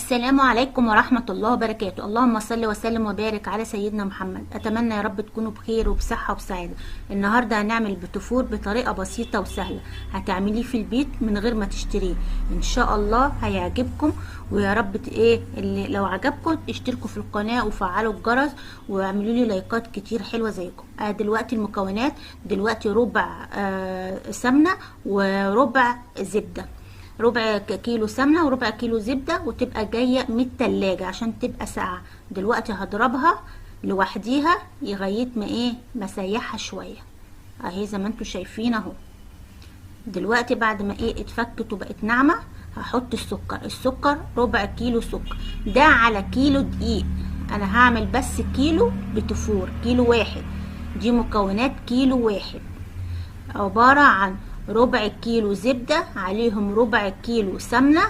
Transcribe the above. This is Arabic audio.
السلام عليكم ورحمة الله وبركاته. اللهم صل وسلم وبارك على سيدنا محمد. أتمنى يا رب تكونوا بخير وبصحة وبسعادة. النهاردة هنعمل بتفور بطريقة بسيطة وسهلة، هتعمليه في البيت من غير ما تشتريه. إن شاء الله هيعجبكم، ويا رب اللي لو عجبكم اشتركوا في القناة وفعلوا الجرس واعملوا لي لايكات كتير حلوة زيكم. دلوقتي المكونات، دلوقتي ربع سمنة وربع زبدة، ربع كيلو سمنه وربع كيلو زبده، وتبقى جايه من التلاجة عشان تبقى ساقعه. دلوقتي هضربها لوحديها لغايه ما ما اسيحها شويه اهي زي ما انتوا شايفين اهو. دلوقتي بعد ما اتفكت وبقت ناعمه هحط السكر ربع كيلو سكر، ده على كيلو دقيق. انا هعمل بس كيلو بتفور، كيلو واحد. دي مكونات كيلو واحد، عباره عن ربع كيلو زبدة عليهم ربع كيلو سمنة